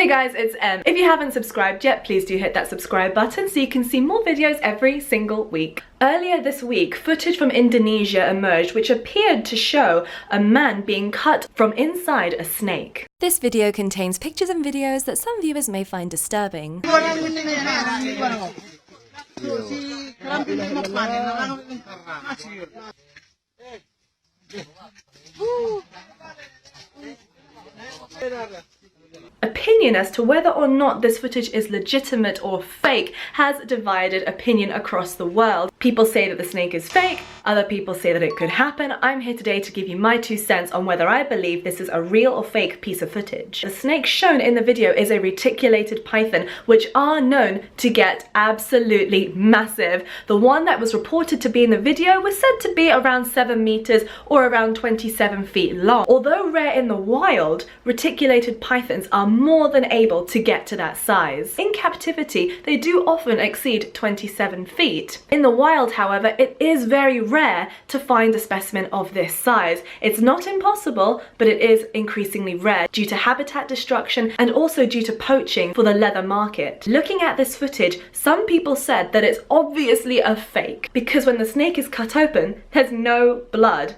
Hey guys, it's Em. If you haven't subscribed yet, please do hit that subscribe button so you can see more videos every single week. Earlier this week, footage from Indonesia emerged which appeared to show a man being cut from inside a snake. This video contains pictures and videos that some viewers may find disturbing. Opinion as to whether or not this footage is legitimate or fake has divided opinion across the world. People say that the snake is fake, other people say that it could happen. I'm here today to give you my 2 cents on whether I believe this is a real or fake piece of footage. The snake shown in the video is a reticulated python, which are known to get absolutely massive. The one that was reported to be in the video was said to be around 7 meters or around 27 feet long. Although rare in the wild, reticulated pythons are more than able to get to that size. In captivity, they do often exceed 27 feet. In the wild, however, it is very rare to find a specimen of this size. It's not impossible, but it is increasingly rare due to habitat destruction and also due to poaching for the leather market. Looking at this footage, some people said that it's obviously a fake because when the snake is cut open, there's no blood.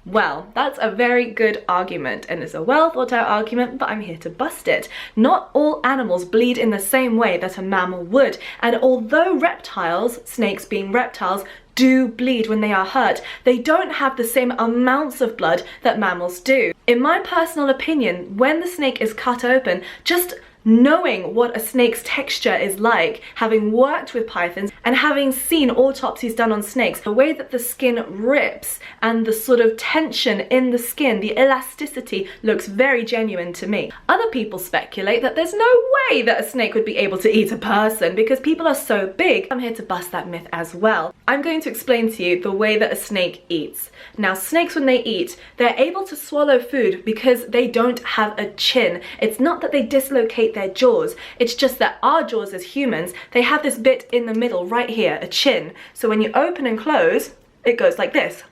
Well, that's a very good argument, and it's a well thought out argument, but I'm here to bust it. Not all animals bleed in the same way that a mammal would, and although reptiles, snakes being reptiles, do bleed when they are hurt, they don't have the same amounts of blood that mammals do. In my personal opinion, when the snake is cut open, just knowing what a snake's texture is like, having worked with pythons and having seen autopsies done on snakes, the way that the skin rips and the sort of tension in the skin, the elasticity, looks very genuine to me. Other people speculate that there's no way that a snake would be able to eat a person because people are so big. I'm here to bust that myth as well. I'm going to explain to you the way that a snake eats. Now, snakes, when they eat, they're able to swallow food because they don't have a chin. It's not that they dislocate their jaws, it's just that our jaws as humans, they have this bit in the middle right here, a chin. So when you open and close, it goes like this.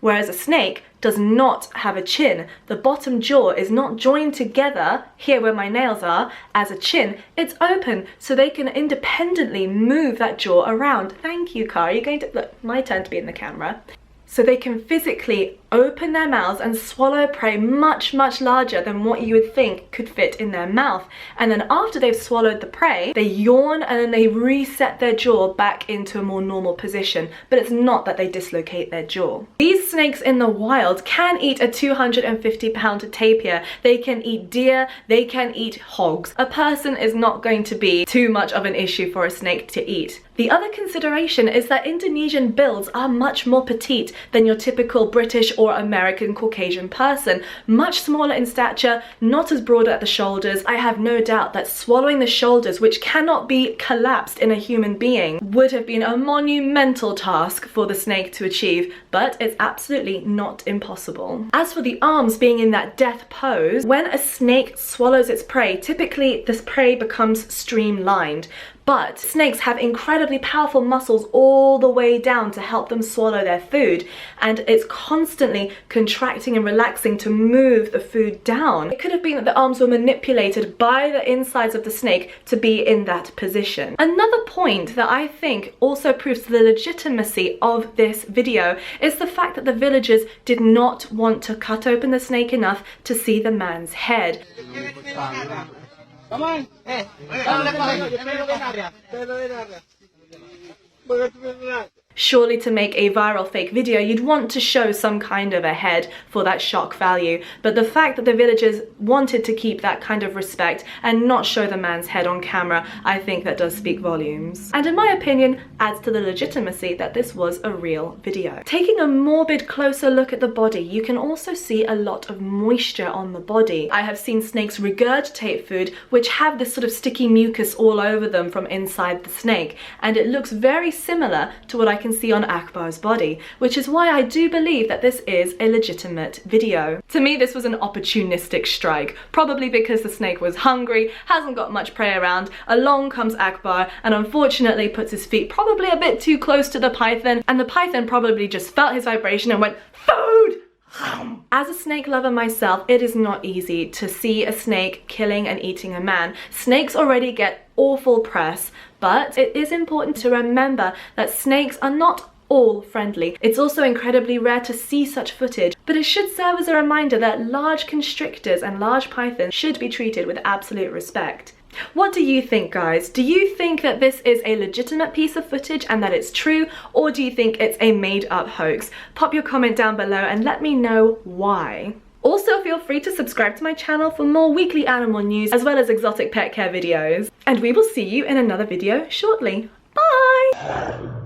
Whereas a snake does not have a chin. The bottom jaw is not joined together, here where my nails are, as a chin. It's open, so they can independently move that jaw around. Thank you, Car. You're going to, look, my turn to be in the camera. So they can physically open their mouths and swallow prey much, much larger than what you would think could fit in their mouth. And then after they've swallowed the prey, they yawn and then they reset their jaw back into a more normal position. But it's not that they dislocate their jaw. These snakes in the wild can eat a 250-pound tapir. They can eat deer, they can eat hogs. A person is not going to be too much of an issue for a snake to eat. The other consideration is that Indonesian builds are much more petite than your typical British or American Caucasian person. Much smaller in stature, not as broad at the shoulders. I have no doubt that swallowing the shoulders, which cannot be collapsed in a human being, would have been a monumental task for the snake to achieve, but it's absolutely not impossible. As for the arms being in that death pose, when a snake swallows its prey, typically this prey becomes streamlined. But snakes have incredibly powerful muscles all the way down to help them swallow their food, and it's constantly contracting and relaxing to move the food down. It could have been that the arms were manipulated by the insides of the snake to be in that position. Another point that I think also proves the legitimacy of this video is the fact that the villagers did not want to cut open the snake enough to see the man's head. Surely to make a viral fake video, you'd want to show some kind of a head for that shock value. But the fact that the villagers wanted to keep that kind of respect and not show the man's head on camera, I think that does speak volumes. And in my opinion, adds to the legitimacy that this was a real video. Taking a morbid closer look at the body, you can also see a lot of moisture on the body. I have seen snakes regurgitate food which have this sort of sticky mucus all over them from inside the snake. And it looks very similar to what I can see on Akbar's body, which is why I do believe that this is a legitimate video. To me, this was an opportunistic strike, probably because the snake was hungry, hasn't got much prey around. Along comes Akbar and unfortunately puts his feet probably a bit too close to the python, and the python probably just felt his vibration and went, "Food! As a snake lover myself, it is not easy to see a snake killing and eating a man. Snakes already get awful press, but it is important to remember that snakes are not all friendly. It's also incredibly rare to see such footage, but it should serve as a reminder that large constrictors and large pythons should be treated with absolute respect. What do you think, guys? Do you think that this is a legitimate piece of footage and that it's true, or do you think it's a made-up hoax? Pop your comment down below and let me know why. Also, feel free to subscribe to my channel for more weekly animal news as well as exotic pet care videos. And we will see you in another video shortly. Bye!